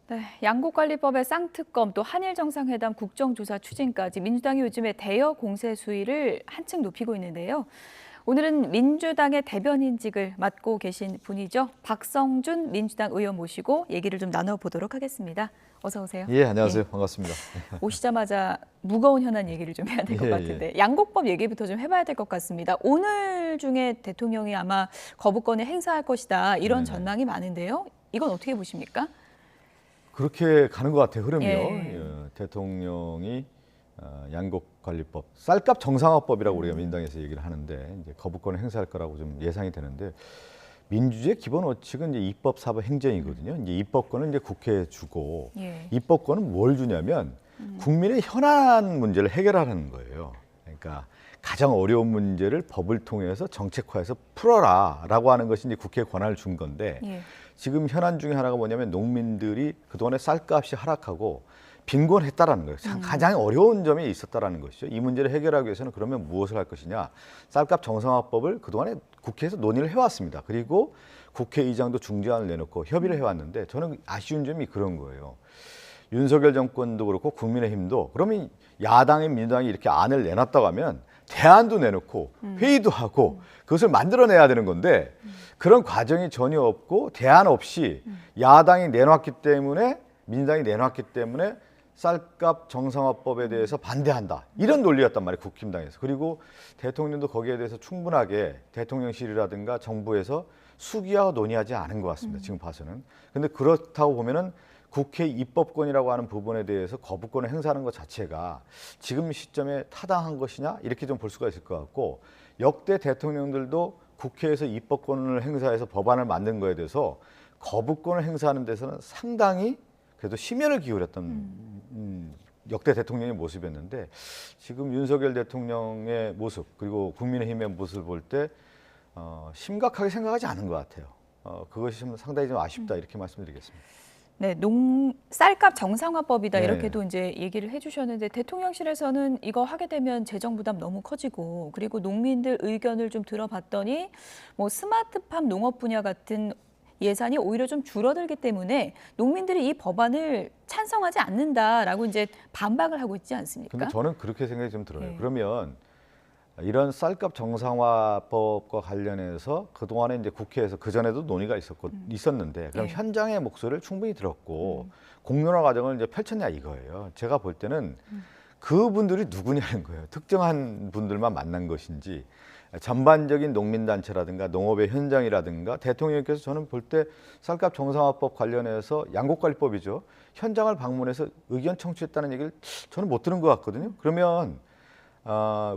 네, 양곡관리법의 쌍특검 또 한일 정상회담 국정조사 추진까지 민주당이 요즘에 대여 공세 수위를 한층 높이고 있는데요. 오늘은 민주당의 대변인직을 맡고 계신 분이죠. 박성준 민주당 의원 모시고 얘기를 좀 나눠보도록 하겠습니다. 어서 오세요. 예, 안녕하세요. 반갑습니다. 오시자마자 무거운 현안 얘기를 좀 해야 될 것 같은데 양곡법 얘기부터 좀 해봐야 될 것 같습니다. 오늘 중에 대통령이 아마 거부권을 행사할 것이다 이런 전망이 많은데요. 이건 어떻게 보십니까? 그렇게 가는 것 같아요. 흐름이요. 예. 대통령이 양곡관리법, 쌀값 정상화법이라고 우리가 민주당에서 얘기를 하는데 이제 거부권을 행사할 거라고 좀 예상이 되는데 민주주의의 기본 원칙은 이제 입법, 사법, 행정이거든요. 이제 입법권은 이제 국회에 주고 입법권은 뭘 주냐면 국민의 현안 문제를 해결하는 거예요. 그러니까 가장 어려운 문제를 법을 통해서 정책화해서 풀어라라고 하는 것이 이제 국회에 권한을 준 건데 지금 현안 중에 하나가 뭐냐면 농민들이 그동안에 쌀값이 하락하고 빈곤했다라는 거예요. 가장 어려운 점이 있었다라는 것이죠. 이 문제를 해결하기 위해서는 그러면 무엇을 할 것이냐. 쌀값 정상화법을 그동안에 국회에서 논의를 해왔습니다. 그리고 국회의장도 중재안을 내놓고 협의를 해왔는데 저는 아쉬운 점이 그런 거예요. 윤석열 정권도 그렇고 국민의힘도 그러면 야당인 민주당이 이렇게 안을 내놨다고 하면 대안도 내놓고 회의도 하고 그것을 만들어내야 되는 건데 그런 과정이 전혀 없고 대안 없이 야당이 내놨기 때문에 민주당이 내놨기 때문에 쌀값 정상화법에 대해서 반대한다. 이런 논리였단 말이에요. 국힘당에서. 그리고 대통령도 거기에 대해서 충분하게 대통령실이라든가 정부에서 수기하고 논의하지 않은 것 같습니다. 지금 봐서는. 근데 그렇다고 보면은 국회 입법권이라고 하는 부분에 대해서 거부권을 행사하는 것 자체가 지금 시점에 타당한 것이냐 이렇게 좀 볼 수가 있을 것 같고 역대 대통령들도 국회에서 입법권을 행사해서 법안을 만든 거에 대해서 거부권을 행사하는 데서는 상당히 그래도 심혈을 기울였던 역대 대통령의 모습이었는데 지금 윤석열 대통령의 모습 그리고 국민의힘의 모습을 볼 때 심각하게 생각하지 않은 것 같아요. 그것이 좀 상당히 좀 아쉽다 이렇게 말씀드리겠습니다. 네, 쌀값 정상화법이다 이렇게도 이제 얘기를 해주셨는데 대통령실에서는 이거 하게 되면 재정 부담 너무 커지고 그리고 농민들 의견을 좀 들어봤더니 뭐 스마트팜 농업 분야 같은 예산이 오히려 좀 줄어들기 때문에 농민들이 이 법안을 찬성하지 않는다라고 이제 반박을 하고 있지 않습니까? 근데 저는 그렇게 생각이 좀 들어요. 그러면 이런 쌀값 정상화법과 관련해서 그동안에 이제 국회에서 그전에도 논의가 있었는데 그럼 현장의 목소리를 충분히 들었고 공론화 과정을 이제 펼쳤냐 이거예요. 제가 볼 때는 그분들이 누구냐는 거예요. 특정한 분들만 만난 것인지 전반적인 농민단체라든가 농업의 현장이라든가 대통령께서 저는 볼 때 쌀값 정상화법 관련해서 양곡관리법이죠. 현장을 방문해서 의견 청취했다는 얘기를 저는 못 들은 것 같거든요. 그러면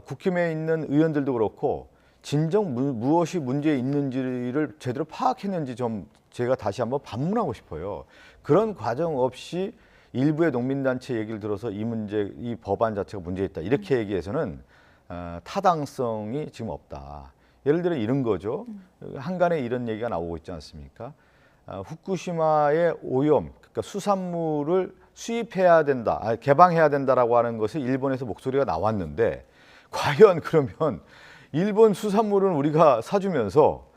국힘에 있는 의원들도 그렇고 진정 무엇이 문제 있는지를 제대로 파악했는지 좀 제가 다시 한번 반문하고 싶어요. 그런 과정 없이 일부의 농민단체 얘기를 들어서 이 법안 자체가 문제 있다 이렇게 얘기해서는 타당성이 지금 없다. 예를 들어 이런 거죠. 한간에 이런 얘기가 나오고 있지 않습니까? 후쿠시마의 오염, 그러니까 수산물을 수입해야 된다, 개방해야 된다라고 하는 것이 일본에서 목소리가 나왔는데 과연 그러면 일본 수산물은 우리가 사주면서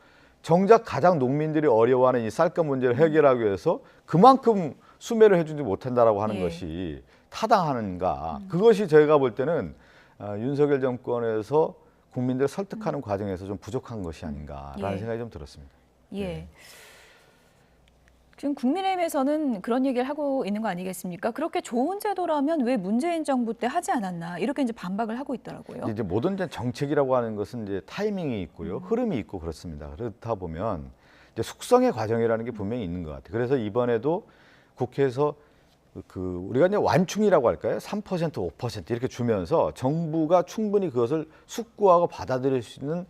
정작 가장 농민들이 어려워하는 이 쌀값 문제를 해결하기 위해서 그만큼 수매를 해주지 못한다라고 하는 것이 타당한가? 그것이 제가 볼 때는 윤석열 정권에서 국민들을 설득하는 과정에서 좀 부족한 것이 아닌가라는 생각이 좀 들었습니다. 지금 국민의힘에서는 그런 얘기를 하고 있는 거 아니겠습니까? 그렇게 좋은 제도라면 왜 문재인 정부 때 하지 않았나 이렇게 이제 반박을 하고 있더라고요. 이제 모든 정책이라고 하는 것은 이제 타이밍이 있고요, 흐름이 있고 그렇습니다. 그렇다 보면 이제 숙성의 과정이라는 게 분명히 있는 것 같아요. 그래서 이번에도 국회에서 우리가 이제 완충이라고 할까요? 3%, 5% 이렇게 주면서 정부가 충분히 그것을 숙고하고 받아들일 수 있는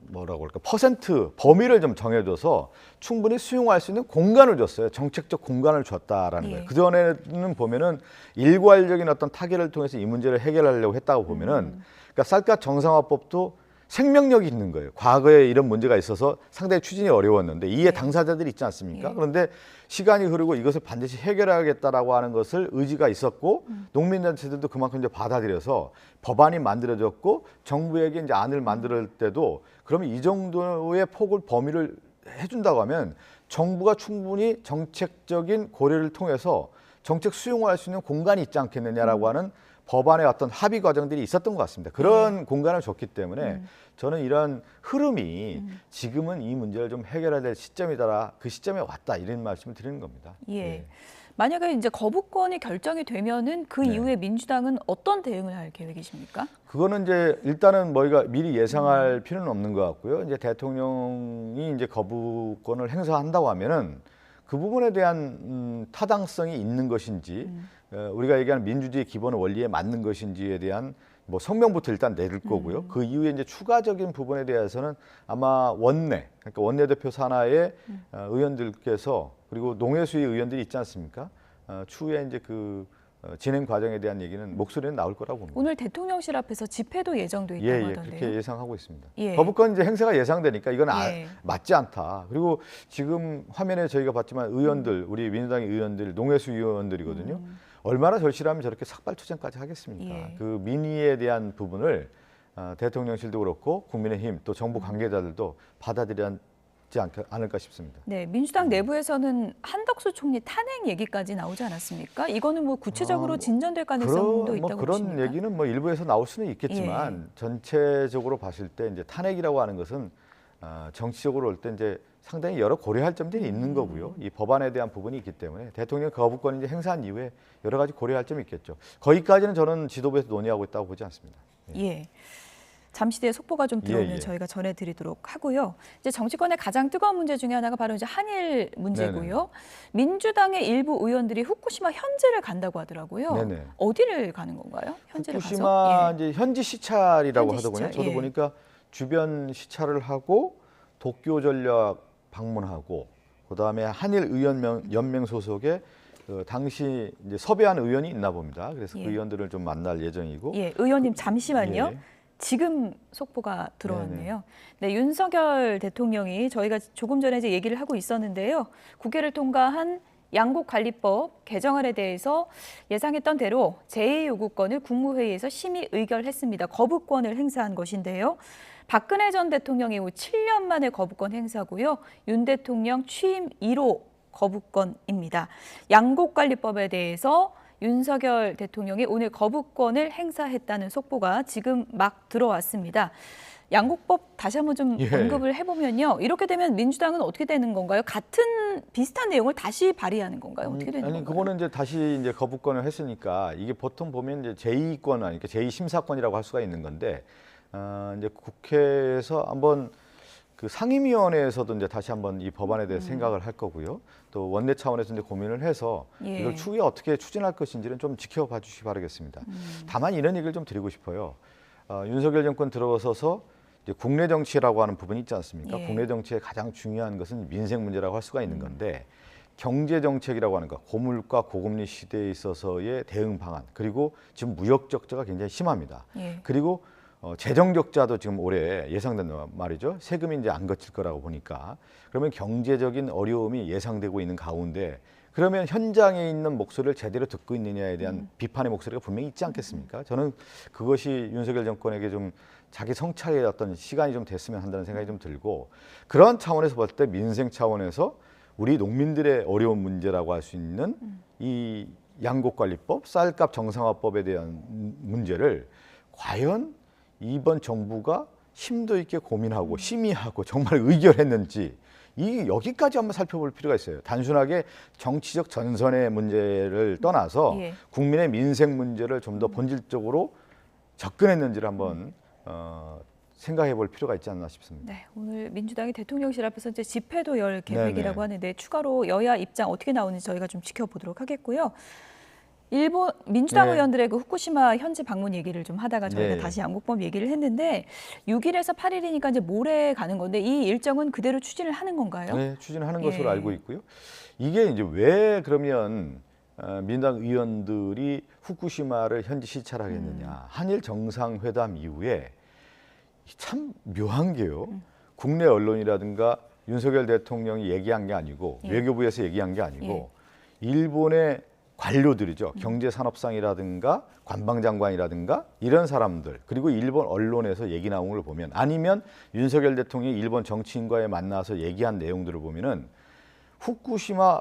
뭐라고 할까 퍼센트 범위를 좀 정해줘서 충분히 수용할 수 있는 공간을 줬어요. 정책적 공간을 줬다라는 거예요. 그 전에는 보면은 일괄적인 어떤 타결을 통해서 이 문제를 해결하려고 했다고 보면은 그러니까 쌀값 정상화법도 생명력이 있는 거예요. 과거에 이런 문제가 있어서 상당히 추진이 어려웠는데 이해 당사자들이 있지 않습니까? 그런데 시간이 흐르고 이것을 반드시 해결해야겠다라고 하는 것을 의지가 있었고 농민단체들도 그만큼 이제 받아들여서 법안이 만들어졌고 정부에게 이제 안을 만들 때도 그러면 이 정도의 폭을 범위를 해준다고 하면 정부가 충분히 정책적인 고려를 통해서 정책 수용할 수 있는 공간이 있지 않겠느냐라고 하는 법안의 어떤 합의 과정들이 있었던 것 같습니다. 그런 공간을 줬기 때문에 저는 이런 흐름이 지금은 이 문제를 좀 해결해야 될 시점이다, 그 시점에 왔다, 이런 말씀을 드리는 겁니다. 예. 만약에 이제 거부권이 결정이 되면은 그 네. 이후에 민주당은 어떤 대응을 할 계획이십니까? 그거는 이제 일단은 저희가 미리 예상할 필요는 없는 것 같고요. 이제 대통령이 이제 거부권을 행사한다고 하면은 그 부분에 대한 타당성이 있는 것인지, 우리가 얘기하는 민주주의 기본 원리에 맞는 것인지에 대한 뭐 성명부터 일단 내릴 거고요. 그 이후에 이제 추가적인 부분에 대해서는 아마 그러니까 원내대표 산하의 의원들께서, 그리고 농해수위 의원들이 있지 않습니까? 추후에 이제 그 진행 과정에 대한 얘기는 목소리는 나올 거라고 봅니다. 오늘 대통령실 앞에서 집회도 예정돼 있다고 예, 하던데요. 그렇게 예상하고 있습니다. 예. 거부권 이제 행사가 예상되니까 이건 예. 맞지 않다. 그리고 지금 화면에 저희가 봤지만 의원들, 우리 민주당의 의원들, 농해수 의원들이거든요. 얼마나 절실하면 저렇게 삭발투쟁까지 하겠습니까? 예. 그 민의에 대한 부분을 대통령실도 그렇고 국민의힘 또 정부 관계자들도 받아들여야 하지 않을까 싶습니다. 네, 민주당 내부에서는 한덕수 총리 탄핵 얘기까지 나오지 않았습니까? 이거는 뭐 구체적으로 진전될 가능성도 있다고 그런 보십니까? 얘기는 뭐 일부에서 나올 수는 있겠지만 전체적으로 봤을 때 이제 탄핵이라고 하는 것은 정치적으로 올 때 이제 상당히 여러 고려할 점들이 있는 거고요. 이 법안에 대한 부분이 있기 때문에 대통령 거부권 이제 행사한 이후에 여러 가지 고려할 점이 있겠죠. 거기까지는 저는 지도부에서 논의하고 있다고 보지 않습니다. 예. 잠시 뒤에 속보가 좀 들어오면 예. 저희가 전해드리도록 하고요. 이제 정치권의 가장 뜨거운 문제 중에 하나가 바로 이제 한일 문제고요. 민주당의 일부 의원들이 후쿠시마 현지를 간다고 하더라고요. 네네. 어디를 가는 건가요? 현지를 후쿠시마 가서? 이제 현지 시찰이라고 현지 하더군요. 시찰, 저도 예. 보니까 주변 시찰을 하고 도쿄 전략 방문하고 그다음에 한일 의원 연맹 소속의 그 당시 이제 섭외한 의원이 있나 봅니다. 그래서 예. 그 의원들을 좀 만날 예정이고. 예, 의원님 잠시만요. 예. 지금 속보가 들어왔네요. 네, 윤석열 대통령이 저희가 조금 전에 이제 얘기를 하고 있었는데요. 국회를 통과한 양곡관리법 개정안에 대해서 예상했던 대로 제2요구권을 국무회의에서 심의 의결했습니다. 거부권을 행사한 것인데요. 박근혜 전 대통령 이후 7년 만에 거부권 행사고요. 윤 대통령 취임 1호 거부권입니다. 양곡관리법에 대해서 윤석열 대통령이 오늘 거부권을 행사했다는 속보가 지금 막 들어왔습니다. 양곡법 다시 한번 좀 예. 언급을 해보면요. 이렇게 되면 민주당은 어떻게 되는 건가요? 비슷한 내용을 다시 발의하는 건가요? 어떻게 되는 아니 건가요? 그거는 이제 다시 이제 거부권을 했으니까 이게 보통 보면 이제 제2권 아니까 제2심사권이라고 할 수가 있는 건데 이제 국회에서 한번 그 상임위원회에서도 이제 다시 한번 이 법안에 대해서 생각을 할 거고요. 또 원내 차원에서 이제 고민을 해서 예. 이걸 추후에 어떻게 추진할 것인지는 좀 지켜봐 주시기 바라겠습니다. 다만 이런 얘기를 좀 드리고 싶어요. 윤석열 정권 들어서서 이제 국내 정치라고 하는 부분이 있지 않습니까? 예. 국내 정치의 가장 중요한 것은 민생 문제라고 할 수가 있는 건데 경제 정책이라고 하는 것, 고물가 고금리 시대에 있어서의 대응 방안, 그리고 지금 무역 적자가 굉장히 심합니다. 예. 그리고 재정 적자도 지금 올해 예상된단 말이죠. 세금이 이제 안 거칠 거라고 보니까 그러면 경제적인 어려움이 예상되고 있는 가운데 그러면 현장에 있는 목소리를 제대로 듣고 있느냐에 대한 비판의 목소리가 분명히 있지 않겠습니까? 저는 그것이 윤석열 정권에게 좀 자기 성찰의 어떤 시간이 좀 됐으면 한다는 생각이 좀 들고 그런 차원에서 볼 때 민생 차원에서 우리 농민들의 어려운 문제라고 할 수 있는 이 양곡관리법, 쌀값 정상화법에 대한 문제를 과연 이번 정부가 심도 있게 고민하고 심의하고 정말 의결했는지 여기까지 한번 살펴볼 필요가 있어요. 단순하게 정치적 전선의 문제를 떠나서 예. 국민의 민생 문제를 좀 더 본질적으로 접근했는지를 한번 생각해 볼 필요가 있지 않나 싶습니다. 네, 오늘 민주당이 대통령실 앞에서 이제 집회도 열 계획이라고 네네. 하는데 추가로 여야 입장 어떻게 나오는지 저희가 좀 지켜보도록 하겠고요. 일본 민주당 네. 의원들의 그 후쿠시마 현지 방문 얘기를 좀 하다가 저희가 네. 다시 양곡법 얘기를 했는데 6일에서 8일이니까 이제 모레 가는 건데 이 일정은 그대로 추진을 하는 건가요? 네, 추진하는 예. 것으로 알고 있고요. 이게 이제 왜 그러면 민주당 의원들이 후쿠시마를 현지 시찰하겠느냐. 한일 정상회담 이후에 참 묘한 게요. 국내 언론이라든가 윤석열 대통령이 얘기한 게 아니고 예. 외교부에서 얘기한 게 아니고 일본의 관료들이죠. 경제산업상이라든가 관방장관이라든가 이런 사람들 그리고 일본 언론에서 얘기 나온 걸 보면 아니면 윤석열 대통령이 일본 정치인과의 만나서 얘기한 내용들을 보면은 후쿠시마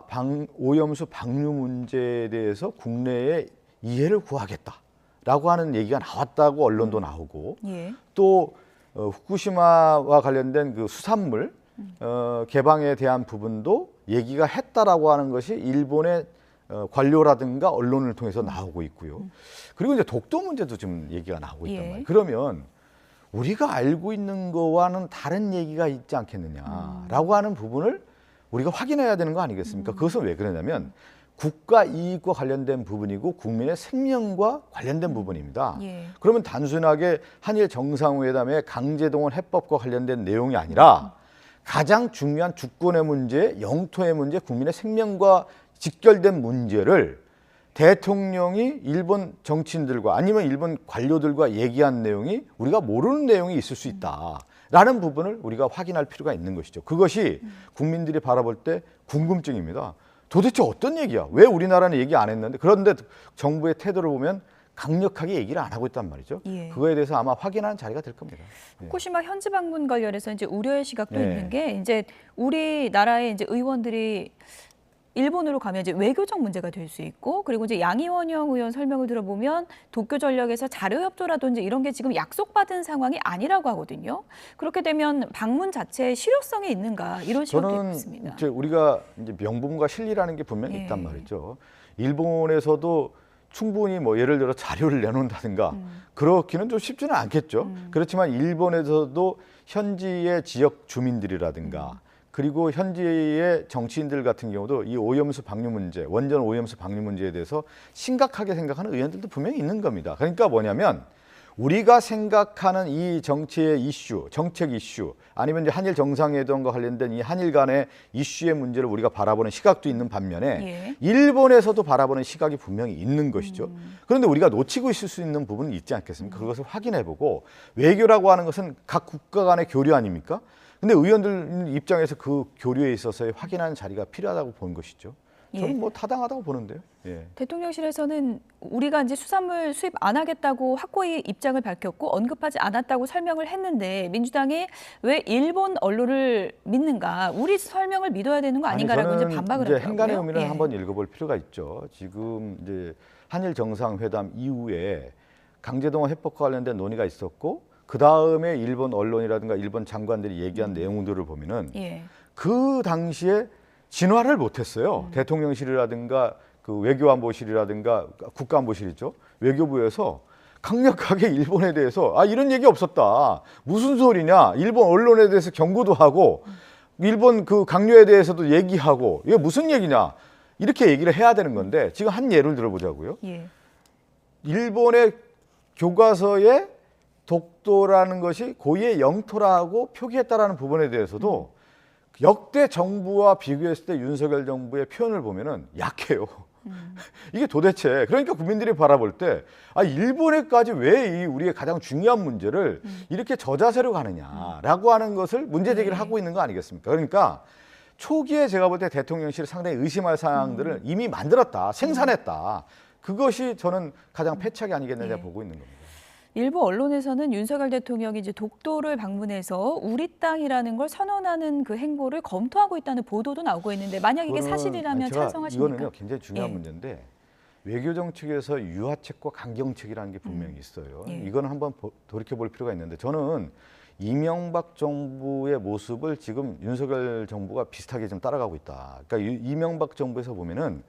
오염수 방류 문제에 대해서 국내에 이해를 구하겠다라고 하는 얘기가 나왔다고 언론도 나오고 예. 또 후쿠시마와 관련된 그 수산물 개방에 대한 부분도 얘기가 했다라고 하는 것이 일본의 관료라든가 언론을 통해서 나오고 있고요. 그리고 이제 독도 문제도 지금 얘기가 나오고 있단 예. 말이에요. 그러면 우리가 알고 있는 거와는 다른 얘기가 있지 않겠느냐라고 하는 부분을 우리가 확인해야 되는 거 아니겠습니까? 그것은 왜 그러냐면 국가 이익과 관련된 부분이고 국민의 생명과 관련된 부분입니다. 예. 그러면 단순하게 한일 정상회담의 강제동원 해법과 관련된 내용이 아니라 가장 중요한 주권의 문제, 영토의 문제, 국민의 생명과 직결된 문제를 대통령이 일본 정치인들과 아니면 일본 관료들과 얘기한 내용이 우리가 모르는 내용이 있을 수 있다라는 부분을 우리가 확인할 필요가 있는 것이죠. 그것이 국민들이 바라볼 때 궁금증입니다. 도대체 어떤 얘기야? 왜 우리나라는 얘기 안 했는데? 그런데 정부의 태도를 보면 강력하게 얘기를 안 하고 있단 말이죠. 예. 그거에 대해서 아마 확인하는 자리가 될 겁니다. 예. 후쿠시마 현지 방문 관련해서 이제 우려의 시각도 네. 있는 게 이제 우리나라의 이제 의원들이 일본으로 가면 이제 외교적 문제가 될 수 있고 그리고 이제 양이원영 의원 설명을 들어보면 도쿄 전력에서 자료 협조라든지 이런 게 지금 약속받은 상황이 아니라고 하거든요. 그렇게 되면 방문 자체에 실효성이 있는가 이런 시각도 저는 있습니다. 이제 우리가 이제 명분과 실리라는 게 분명히 예. 있단 말이죠. 일본에서도 충분히 뭐 예를 들어 자료를 내놓는다든가 그렇기는 좀 쉽지는 않겠죠. 그렇지만 일본에서도 현지의 지역 주민들이라든가 그리고 현지의 정치인들 같은 경우도 이 오염수 방류 문제, 원전 오염수 방류 문제에 대해서 심각하게 생각하는 의원들도 분명히 있는 겁니다. 그러니까 뭐냐면 우리가 생각하는 이 정치의 이슈, 정책 이슈, 아니면 이제 한일 정상회담과 관련된 이 한일 간의 이슈의 문제를 우리가 바라보는 시각도 있는 반면에 예. 일본에서도 바라보는 시각이 분명히 있는 것이죠. 그런데 우리가 놓치고 있을 수 있는 부분은 있지 않겠습니까? 그것을 확인해보고 외교라고 하는 것은 각 국가 간의 교류 아닙니까? 근데 의원들 입장에서 그 교류에 있어서의 확인하는 자리가 필요하다고 보는 것이죠. 저는 예. 뭐 타당하다고 보는데요. 예. 대통령실에서는 우리가 이제 수산물 수입 안 하겠다고 확고히 입장을 밝혔고 언급하지 않았다고 설명을 했는데 민주당이 왜 일본 언론을 믿는가? 우리 설명을 믿어야 되는 거 아닌가라고 이제 반박을 이제 하더라고요. 행간의 의미를 예. 한번 읽어볼 필요가 있죠. 지금 이제 한일 정상회담 이후에 강제동원 해법과 관련된 논의가 있었고 그 다음에 일본 언론이라든가 일본 장관들이 얘기한 내용들을 보면은 예. 그 당시에 진화를 못했어요. 대통령실이라든가 그 외교안보실이라든가 국가안보실이죠. 외교부에서 강력하게 일본에 대해서 이런 얘기 없었다. 무슨 소리냐. 일본 언론에 대해서 경고도 하고 일본 그 강요에 대해서도 얘기하고 이게 무슨 얘기냐. 이렇게 얘기를 해야 되는 건데 지금 한 예를 들어보자고요. 예. 일본의 교과서에 독도라는 것이 고유의 영토라고 표기했다라는 부분에 대해서도 역대 정부와 비교했을 때 윤석열 정부의 표현을 보면은 약해요. 이게 도대체 그러니까 국민들이 바라볼 때 일본에까지 왜 이 우리의 가장 중요한 문제를 이렇게 저자세로 가느냐라고 하는 것을 문제 제기를 하고 있는 거 아니겠습니까? 그러니까 초기에 제가 볼 때 대통령실이 상당히 의심할 사항들을 이미 만들었다, 생산했다. 그것이 저는 가장 패착이 아니겠느냐 보고 있는 겁니다. 일부 언론에서는 윤석열 대통령이 이제 독도를 방문해서 우리 땅이라는 걸 선언하는 그 행보를 검토하고 있다는 보도도 나오고 있는데 만약 이게 사실이라면 제가 찬성하십니까? 이거는요 굉장히 중요한 예. 문제인데 외교 정책에서 유화책과 강경책이라는 게 분명히 있어요. 예. 이거는 한번 돌이켜 볼 필요가 있는데 저는 이명박 정부의 모습을 지금 윤석열 정부가 비슷하게 좀 따라가고 있다. 그러니까 이명박 정부에서 보면은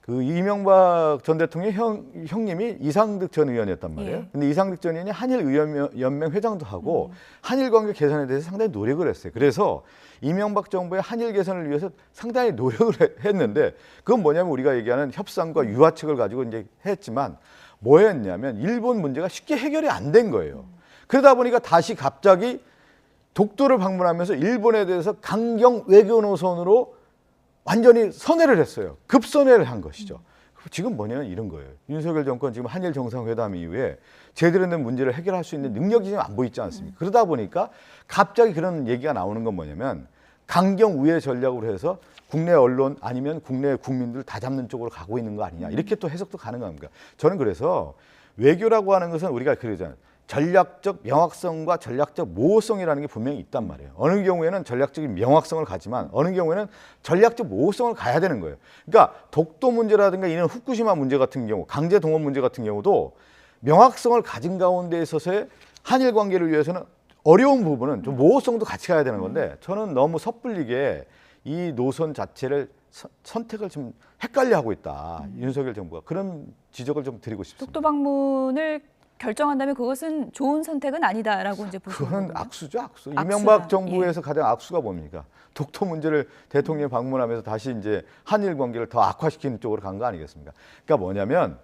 그 이명박 전 대통령 형님이 이상득 전 의원이었단 말이에요. 예. 근데 이상득 전 의원이 한일의원연맹 회장도 하고 한일 관계 개선에 대해서 상당히 노력을 했어요. 그래서 이명박 정부의 한일 개선을 위해서 상당히 노력을 했는데 그건 뭐냐면 우리가 얘기하는 협상과 유화책을 가지고 이제 했지만 뭐였냐면 일본 문제가 쉽게 해결이 안 된 거예요. 그러다 보니까 다시 갑자기 독도를 방문하면서 일본에 대해서 강경 외교 노선으로 완전히 선회를 했어요. 급선회를 한 것이죠. 지금 뭐냐면 이런 거예요. 윤석열 정권 지금 한일 정상회담 이후에 제대로 된 문제를 해결할 수 있는 능력이 지금 안 보이지 않습니까? 그러다 보니까 갑자기 그런 얘기가 나오는 건 뭐냐면 강경 우회 전략으로 해서 국내 언론 아니면 국내 국민들 다 잡는 쪽으로 가고 있는 거 아니냐. 이렇게 또 해석도 가능합니다. 저는 그래서 외교라고 하는 것은 우리가 그러잖아요. 전략적 명확성과 전략적 모호성이라는 게 분명히 있단 말이에요. 어느 경우에는 전략적인 명확성을 가지만 어느 경우에는 전략적 모호성을 가야 되는 거예요. 그러니까 독도 문제라든가 이런 후쿠시마 문제 같은 경우, 강제 동원 문제 같은 경우도 명확성을 가진 가운데 있어서의 한일 관계를 위해서는 어려운 부분은 좀 모호성도 같이 가야 되는 건데 저는 너무 섣불리게 이 노선 자체를 선택을 좀 헷갈려하고 있다. 윤석열 정부가 그런 지적을 좀 드리고 싶습니다. 독도 방문을 결정한다면 그것은 좋은 선택은 아니다라고 이제 보시는 그거는 거군요. 악수죠, 악수. 악수다. 이명박 정부에서 가장 악수가 뭡니까? 독도 문제를 대통령이 방문하면서 다시 이제 한일 관계를 더 악화시키는 쪽으로 간 거 아니겠습니까? 그러니까 뭐냐면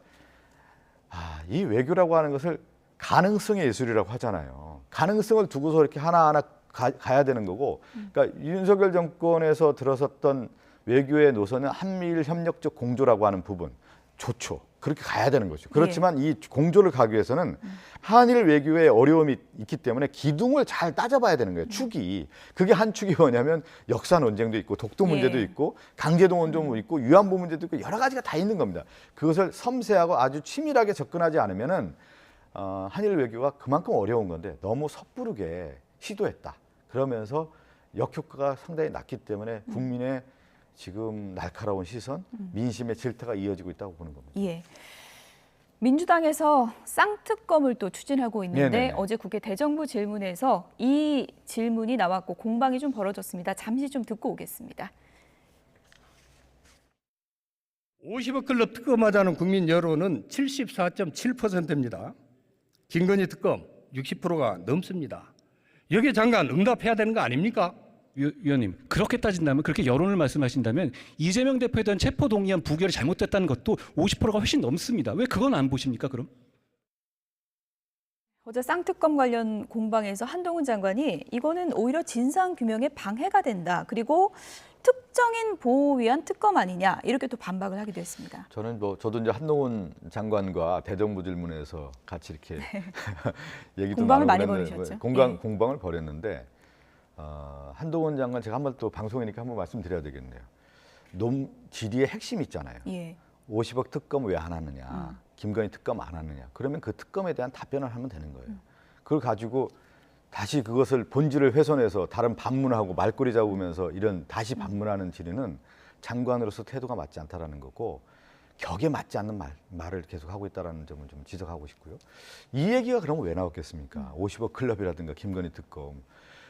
이 외교라고 하는 것을 가능성의 예술이라고 하잖아요. 가능성을 두고서 이렇게 하나하나 가야 되는 거고, 그러니까 윤석열 정권에서 들어섰던 외교의 노선은 한미일 협력적 공조라고 하는 부분 좋죠. 그렇게 가야 되는 거죠. 그렇지만 이 공조를 가기 위해서는 한일 외교에 어려움이 있기 때문에 기둥을 잘 따져봐야 되는 거예요. 축이. 그게 한 축이 뭐냐면 역사 논쟁도 있고 독도 문제도 있고 강제동원도 있고 위안부 문제도 있고 여러 가지가 다 있는 겁니다. 그것을 섬세하고 아주 치밀하게 접근하지 않으면은 한일 외교가 그만큼 어려운 건데 너무 섣부르게 시도했다. 그러면서 역효과가 상당히 났기 때문에 국민의 지금 날카로운 시선, 민심의 질타가 이어지고 있다고 보는 겁니다. 예. 민주당에서 쌍특검을 또 추진하고 있는데 네네네. 어제 국회 대정부 질문에서 이 질문이 나왔고 공방이 좀 벌어졌습니다. 잠시 좀 듣고 오겠습니다. 50억 클럽 특검하자는 국민 여론은 74.7%입니다. 김건희 특검 60%가 넘습니다. 여기에 장관 응답해야 되는 거 아닙니까? 위원님, 그렇게 따진다면 그렇게 여론을 말씀하신다면 이재명 대표에 대한 체포 동의안 부결이 잘못됐다는 것도 50%가 훨씬 넘습니다. 왜 그건 안 보십니까, 그럼? 어제 쌍특검 관련 공방에서 한동훈 장관이 이거는 오히려 진상규명에 방해가 된다. 그리고 특정인 보호 위한 특검 아니냐 이렇게 또 반박을 하기도 했습니다. 저는 저도 이제 한동훈 장관과 대정부 질문에서 같이 이렇게 얘기도 공방을 많이 나누고 벌이셨죠? 공방을 벌였는데 한동훈 장관 제가 한번 또 방송이니까 한번 말씀드려야 되겠네요. 질의의 핵심 있잖아요. 예. 50억 특검 왜 안 하느냐, 김건희 특검 안 하느냐. 그러면 그 특검에 대한 답변을 하면 되는 거예요. 그걸 가지고 다시 그것을 본질을 훼손해서 다른 반문하고 말꼬리 잡으면서 이런 다시 반문하는 질의는 장관으로서 태도가 맞지 않다라는 거고 격에 맞지 않는 말을 계속 하고 있다는 점을 좀 지적하고 싶고요. 이 얘기가 그러면 왜 나왔겠습니까? 50억 클럽이라든가 김건희 특검.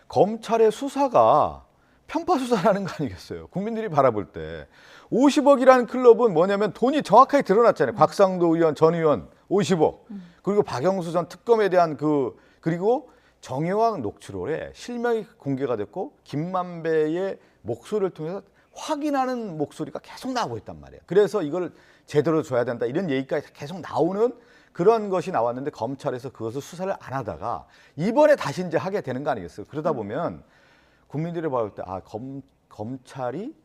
검찰의 수사가 편파 수사라는 거 아니겠어요? 국민들이 바라볼 때 50억이라는 클럽은 뭐냐면 돈이 정확하게 드러났잖아요. 곽상도 의원, 전 의원 50억. 그리고 박영수 전 특검에 대한 그리고 정의왕 녹취록에 실명이 공개가 됐고 김만배의 목소리를 통해서 확인하는 목소리가 계속 나오고 있단 말이에요. 그래서 이걸 제대로 줘야 된다 이런 얘기까지 계속 나오는 그런 것이 나왔는데 검찰에서 그것을 수사를 안 하다가 이번에 다시 이제 하게 되는 거 아니겠어요? 그러다 보면 국민들이 봤을 때 검찰이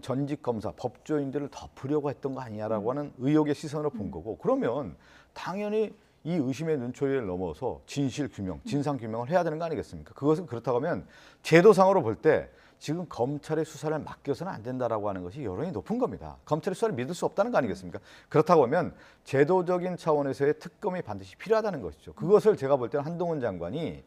전직 검사, 법조인들을 덮으려고 했던 거 아니냐라고 하는 의혹의 시선으로 본 거고 그러면 당연히 이 의심의 눈초리를 넘어서 진실 규명, 진상 규명을 해야 되는 거 아니겠습니까? 그것은 그렇다고 하면 제도상으로 볼 때 지금 검찰의 수사를 맡겨서는 안 된다라고 하는 것이 여론이 높은 겁니다. 검찰의 수사를 믿을 수 없다는 거 아니겠습니까? 그렇다고 하면 제도적인 차원에서의 특검이 반드시 필요하다는 것이죠. 그것을 제가 볼 때는 한동훈 장관이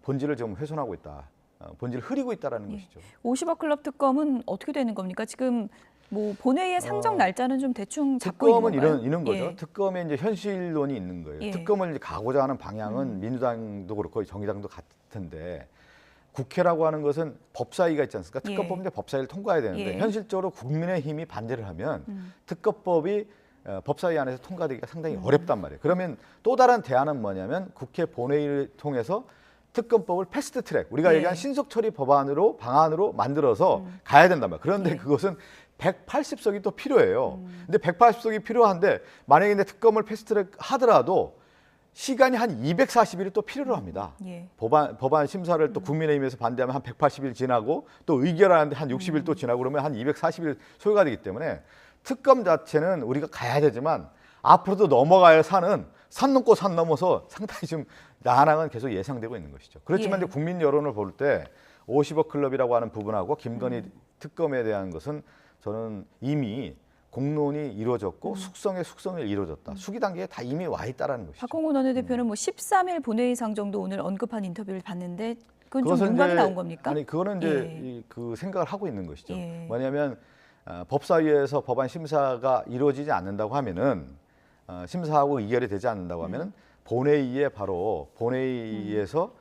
본질을 좀 훼손하고 있다. 본질을 흐리고 있다라는 것이죠. 50억 클럽 특검은 어떻게 되는 겁니까? 지금 뭐 본회의의 상정 날짜는 좀 대충 잡고 있는 특검은 건가요? 이런 거죠. 예. 특검에 이제 현실론이 있는 거예요. 예. 특검을 이제 가고자 하는 방향은 민주당도 그렇고 정의당도 같은데 국회라고 하는 것은 법사위가 있지 않습니까? 특검법인데 법사위를 통과해야 되는데 현실적으로 국민의힘이 반대를 하면 특검법이 법사위 안에서 통과되기가 상당히 어렵단 말이에요. 그러면 또 다른 대안은 뭐냐면 국회 본회의를 통해서 특검법을 패스트 트랙, 우리가 얘기한 신속 처리 방안으로 만들어서 가야 된단 말이에요. 그런데 그것은 180석이 또 필요해요. 근데 180석이 필요한데 만약에 이제 특검을 패스트 트랙 하더라도 시간이 한 240일이 또 필요로 합니다. 예. 법안 심사를 또 국민의힘에서 반대하면 한 180일 지나고 또 의결하는데 한 60일 또 지나고 그러면 한 240일 소요가 되기 때문에 특검 자체는 우리가 가야 되지만 앞으로도 넘어가야 산은 산 넘고 산 넘어서 상당히 좀 난항은 계속 예상되고 있는 것이죠. 그렇지만 이제 국민 여론을 볼 때 50억 클럽이라고 하는 부분하고 김건희 특검에 대한 것은 저는 이미 공론이 이루어졌고 숙성이 이루어졌다. 수기 단계에 다 이미 와 있다라는 것이죠. 박홍근 원내대표는 뭐 13일 본회의상 정도 오늘 언급한 인터뷰를 봤는데 그건 좀 그것은 윤곽이 이제- 나온 겁니까? 아니 그거는 이제 예. 그 생각을 하고 있는 것이죠. 예. 뭐냐면 법사위에서 법안 심사가 이루어지지 않는다고 하면은 심사하고 의결이 되지 않는다고 하면은 본회의에 바로 본회의에서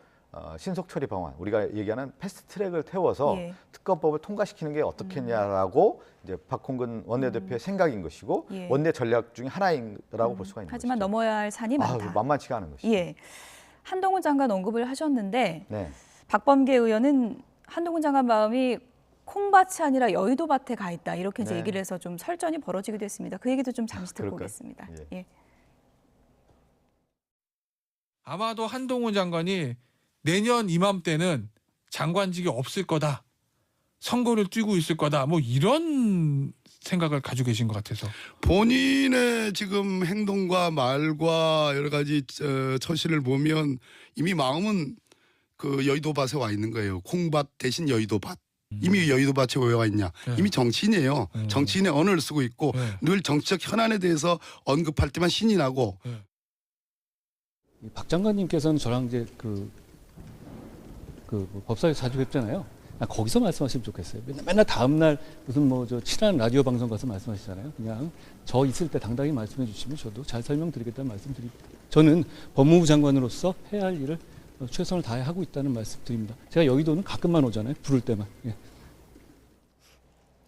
신속 처리 방안 우리가 얘기하는 패스트 트랙을 태워서 예. 특검법을 통과시키는 게 어떻겠냐라고 이제 박홍근 원내대표의 생각인 것이고 예. 원내 전략 중에 하나라고 볼 수가 있는 하지만 것이죠. 넘어야 할 산이 많다. 만만치가 않은 것이죠. 예. 한동훈 장관 언급을 하셨는데 네. 박범계 의원은 한동훈 장관 마음이 콩밭이 아니라 여의도 밭에 가 있다 이렇게 이제 네. 얘기를 해서 좀 설전이 벌어지기도 했습니다. 그 얘기도 좀 잠시 듣고 그럴까요? 오겠습니다. 예. 예. 아마도 한동훈 장관이 내년 이맘때는 장관직이 없을 거다. 선거를 뛰고 있을 거다. 뭐 이런 생각을 가지고 계신 것 같아서. 본인의 지금 행동과 말과 여러 가지 처신을 보면 이미 마음은 그 여의도밭에 와 있는 거예요. 콩밭 대신 여의도밭. 이미 여의도밭에 왜 와 있냐? 네. 이미 정치인이에요. 정치인의 언어를 쓰고 있고 네. 늘 정치적 현안에 대해서 언급할 때만 신이 나고. 박 장관님께서는 저랑 이제 뭐 법사위 자주 뵙잖아요. 거기서 말씀하시면 좋겠어요. 맨날 다음 날 무슨 뭐 저 친한 라디오 방송 가서 말씀하시잖아요. 그냥 저 있을 때 당당히 말씀해 주시면 저도 잘 설명드리겠다는 말씀드립니다. 저는 법무부 장관으로서 해야 할 일을 최선을 다해 하고 있다는 말씀드립니다. 제가 여의도는 가끔만 오잖아요. 부를 때만. 예.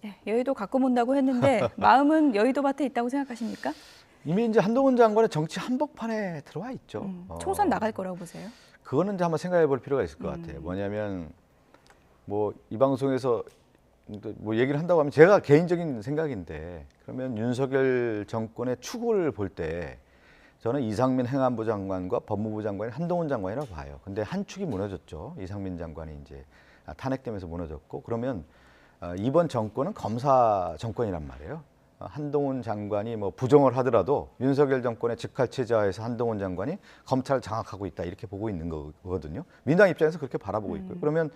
예, 여의도 가끔 온다고 했는데 마음은 여의도 밭에 있다고 생각하십니까? 이미 이제 한동훈 장관의 정치 한복판에 들어와 있죠. 총선 나갈 거라고 보세요? 그거는 이제 한번 생각해 볼 필요가 있을 것 같아요. 뭐냐면 뭐 이 방송에서 뭐 얘기를 한다고 하면 제가 개인적인 생각인데 그러면 윤석열 정권의 추구를 볼 때 저는 이상민 행안부 장관과 법무부 장관이 한동훈 장관이라고 봐요. 근데 한 축이 무너졌죠. 이상민 장관이 이제 탄핵되면서 무너졌고 그러면 이번 정권은 검사 정권이란 말이에요. 한동훈 장관이 뭐 부정을 하더라도 윤석열 정권의 직할체제하에서 한동훈 장관이 검찰을 장악하고 있다 이렇게 보고 있는 거거든요. 민당 입장에서 그렇게 바라보고 있고요. 그러면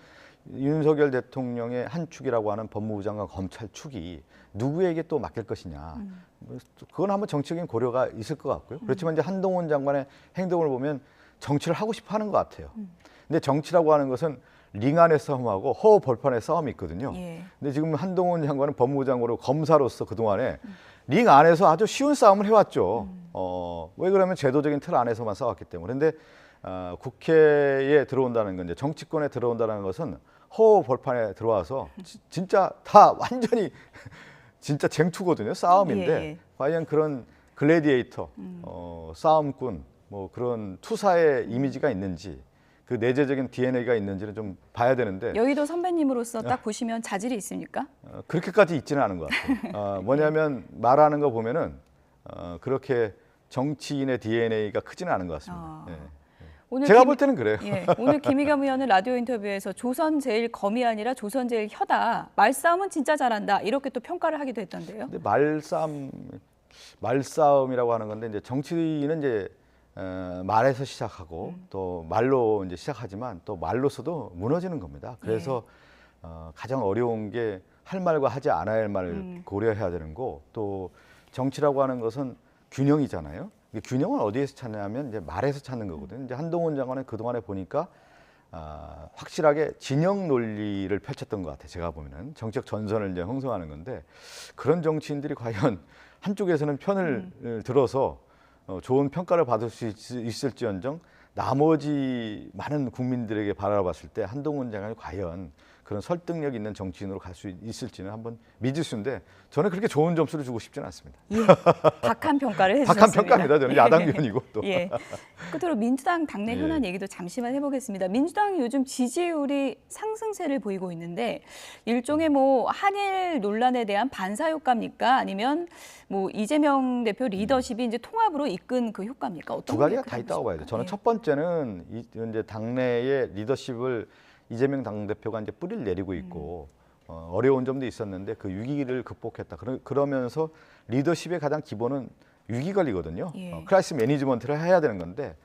윤석열 대통령의 한 축이라고 하는 법무부 장관 검찰 축이 누구에게 또 맡길 것이냐. 그건 한번 정치적인 고려가 있을 것 같고요. 그렇지만 이제 한동훈 장관의 행동을 보면 정치를 하고 싶어 하는 것 같아요. 근데 정치라고 하는 것은 링 안의 싸움하고 허 벌판의 싸움이 있거든요. 예. 근데 지금 한동훈 장관은 법무부 장관으로 검사로서 그동안에 링 안에서 아주 쉬운 싸움을 해왔죠. 왜 그러면 제도적인 틀 안에서만 싸웠기 때문에. 그런데 국회에 들어온다는 건 이제 정치권에 들어온다는 것은 허 벌판에 들어와서 진짜 다 완전히 진짜 쟁투거든요. 싸움인데 예, 예. 과연 그런 글래디에이터, 싸움꾼, 뭐 그런 투사의 이미지가 있는지 그 내재적인 DNA가 있는지는 좀 봐야 되는데 여의도 선배님으로서 딱 보시면 자질이 있습니까? 그렇게까지 있지는 않은 것 같아요. 뭐냐면 말하는 거 보면은 그렇게 정치인의 DNA가 크지는 않은 것 같습니다. 예. 오늘 제가 볼 때는 그래요. 예, 오늘 김의겸 의원은 라디오 인터뷰에서 조선 제일 검이 아니라 조선 제일 혀다. 말싸움은 진짜 잘한다. 이렇게 또 평가를 하기도 했던데요. 근데 말싸움이라고 하는 건데 이제 정치인은 이제 말에서 시작하고 또 말로 이제 시작하지만 또 말로서도 무너지는 겁니다. 그래서 가장 어려운 게 할 말과 하지 않아야 할 말을 고려해야 되는 거. 또 정치라고 하는 것은 균형이잖아요. 균형은 어디에서 찾냐면 이제 말에서 찾는 거거든요. 이제 한동훈 장관은 그 동안에 보니까 확실하게 진영 논리를 펼쳤던 것 같아요. 제가 보면은 정치적 전선을 이제 형성하는 건데 그런 정치인들이 과연 한쪽에서는 편을 들어서 좋은 평가를 받을 수 있을지언정 나머지 많은 국민들에게 바라봤을 때 한동훈 장관이 과연 그런 설득력 있는 정치인으로 갈 수 있을지는 한번 미지수인데 저는 그렇게 좋은 점수를 주고 싶지는 않습니다. 예, 박한 평가를 해주셨습니다. 박한 평가입니다. 저는 야당위원이고 또. 예. 끝으로 민주당 당내 현안 얘기도 잠시만 해보겠습니다. 민주당이 요즘 지지율이 상승세를 보이고 있는데 일종의 뭐 한일 논란에 대한 반사 효과입니까? 아니면 뭐 이재명 대표 리더십이 이제 통합으로 이끈 그 효과입니까? 어떤 두 가지가 게 다 있다고 봐야 돼요. 저는 예. 첫 번째는 이제 당내의 리더십을 이재명 당대표가 이제 뿌리를 내리고 있고 어려운 점도 있었는데 그 위기를 극복했다. 그러면서 리더십의 가장 기본은 위기 관리거든요. 예. 크라이시스 매니지먼트를 해야 되는 건데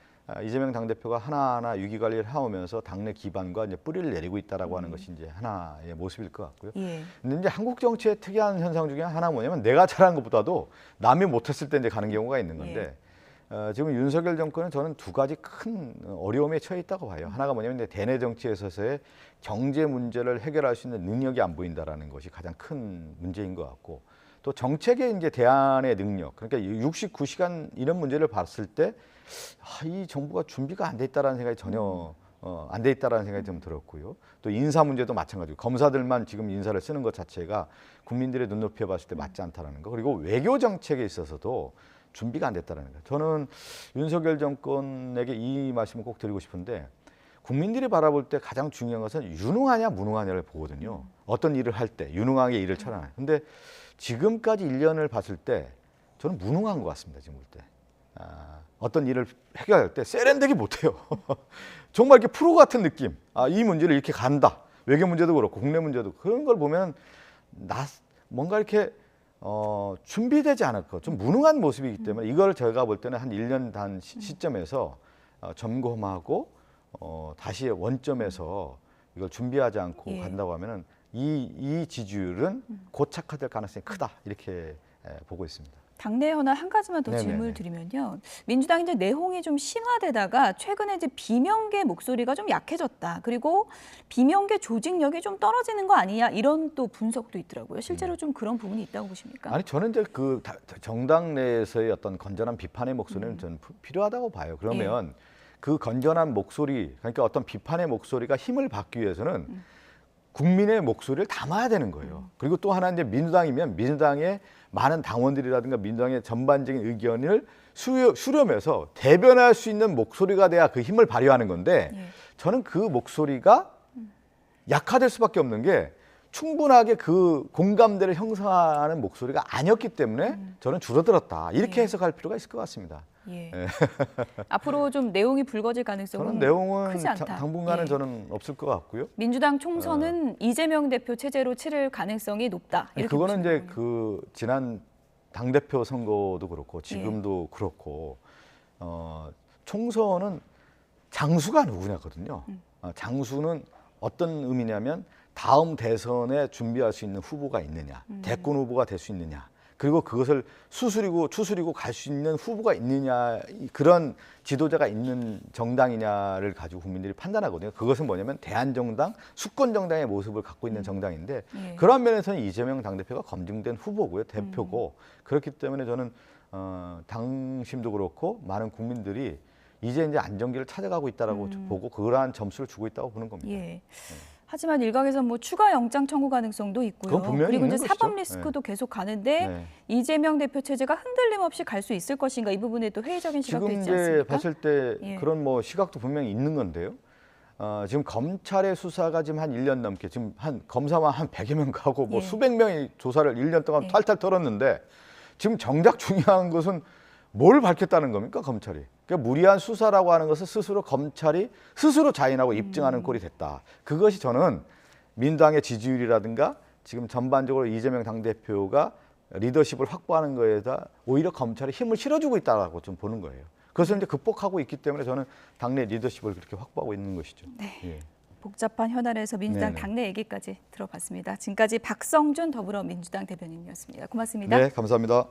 이재명 당대표가 하나하나 위기 관리를 해오면서 당내 기반과 이제 뿌리를 내리고 있다라고 하는 것이 이제 하나의 모습일 것 같고요. 예. 근데 이제 한국 정치의 특이한 현상 중에 하나가 뭐냐면 내가 잘한 것보다도 남이 못했을 때 이제 가는 경우가 있는 건데 지금 윤석열 정권은 저는 두 가지 큰 어려움에 처해 있다고 봐요. 하나가 뭐냐면 이제 대내 정치에 있어서의 경제 문제를 해결할 수 있는 능력이 안 보인다라는 것이 가장 큰 문제인 것 같고 또 정책의 이제 대안의 능력 그러니까 69시간 이런 문제를 봤을 때 이 정부가 준비가 안 돼 있다라는 생각이 전혀 안 돼 있다라는 생각이 좀 들었고요. 또 인사 문제도 마찬가지고 검사들만 지금 인사를 쓰는 것 자체가 국민들의 눈높이에 봤을 때 맞지 않다라는 거. 그리고 외교 정책에 있어서도 준비가 안 됐다라는 거. 저는 윤석열 정권에게 이 말씀을 꼭 드리고 싶은데 국민들이 바라볼 때 가장 중요한 것은 유능하냐 무능하냐를 보거든요. 어떤 일을 할 때 유능하게 일을 처리하냐. 근데 지금까지 1년을 봤을 때 저는 무능한 것 같습니다. 지금 볼 때. 어떤 일을 해결할 때 세련되게 못해요. 정말 이렇게 프로 같은 느낌. 이 문제를 이렇게 간다. 외교 문제도 그렇고 국내 문제도 그런 걸 보면 뭔가 이렇게 준비되지 않을 것, 좀 무능한 모습이기 때문에 이걸 제가 볼 때는 한 1년 단 시점에서 점검하고 다시 원점에서 이걸 준비하지 않고 예. 간다고 하면은 이 지지율은 고착화될 가능성이 크다 이렇게 보고 있습니다. 당내 현안 한 가지만 더 네네네. 질문을 드리면요. 민주당이 이제 내홍이 좀 심화되다가 최근에 이제 비명계 목소리가 좀 약해졌다. 그리고 비명계 조직력이 좀 떨어지는 거 아니냐 이런 또 분석도 있더라고요. 실제로 좀 그런 부분이 있다고 보십니까? 아니 저는 이제 그 정당 내에서의 어떤 건전한 비판의 목소리는 저는 필요하다고 봐요. 그러면 그 건전한 목소리, 그러니까 어떤 비판의 목소리가 힘을 받기 위해서는 국민의 목소리를 담아야 되는 거예요. 그리고 또 하나 이제 민주당이면 민주당의 많은 당원들이라든가 민주당의 전반적인 의견을 수렴해서 대변할 수 있는 목소리가 돼야 그 힘을 발휘하는 건데 저는 그 목소리가 약화될 수밖에 없는 게 충분하게 그 공감대를 형성하는 목소리가 아니었기 때문에 저는 줄어들었다. 이렇게 해석할 필요가 있을 것 같습니다. 예. 앞으로 좀 내용이 불거질 가능성은 저는 내용은 크지 않다. 당분간은 예. 저는 없을 것 같고요. 민주당 총선은 이재명 대표 체제로 치를 가능성이 높다. 이렇게 그거는 보시는 이제 거군요. 그 지난 당대표 선거도 그렇고 지금도 그렇고 총선은 장수가 누구냐거든요. 장수는 어떤 의미냐면 다음 대선에 준비할 수 있는 후보가 있느냐, 대권 후보가 될 수 있느냐, 그리고 그것을 추스리고 갈 수 있는 후보가 있느냐, 그런 지도자가 있는 정당이냐를 가지고 국민들이 판단하거든요. 그것은 뭐냐면 대한정당, 수권정당의 모습을 갖고 있는 정당인데 그런 면에서는 이재명 당대표가 검증된 후보고요, 대표고 그렇기 때문에 저는 당심도 그렇고 많은 국민들이 이제 안정기를 찾아가고 있다라고 보고 그러한 점수를 주고 있다고 보는 겁니다. 예. 하지만 일각에서 뭐 추가 영장 청구 가능성도 있고요. 그건 분명히 그리고 이제 있는 사법 것이죠. 리스크도 계속 가는데 네. 이재명 대표 체제가 흔들림 없이 갈 수 있을 것인가 이 부분에 또 회의적인 시각도 지금 있지 이제 않습니까? 봤을 때 예. 그런 뭐 시각도 분명히 있는 건데요. 지금 검찰의 수사가 지금 한 1년 넘게 지금 한 검사만 한 100여 명 가고 뭐 예. 수백 명이 조사를 1년 동안 예. 탈탈 털었는데 지금 정작 중요한 것은 뭘 밝혔다는 겁니까, 검찰이? 그러니까 무리한 수사라고 하는 것을 스스로 검찰이 스스로 자인하고 입증하는 꼴이 됐다. 그것이 저는 민주당의 지지율이라든가 지금 전반적으로 이재명 당대표가 리더십을 확보하는 거에다 오히려 검찰에 힘을 실어주고 있다고 좀 보는 거예요. 그것을 이제 극복하고 있기 때문에 저는 당내 리더십을 그렇게 확보하고 있는 것이죠. 네. 예. 복잡한 현안에서 민주당 네네. 당내 얘기까지 들어봤습니다. 지금까지 박성준 더불어민주당 대변인이었습니다. 고맙습니다. 네, 감사합니다.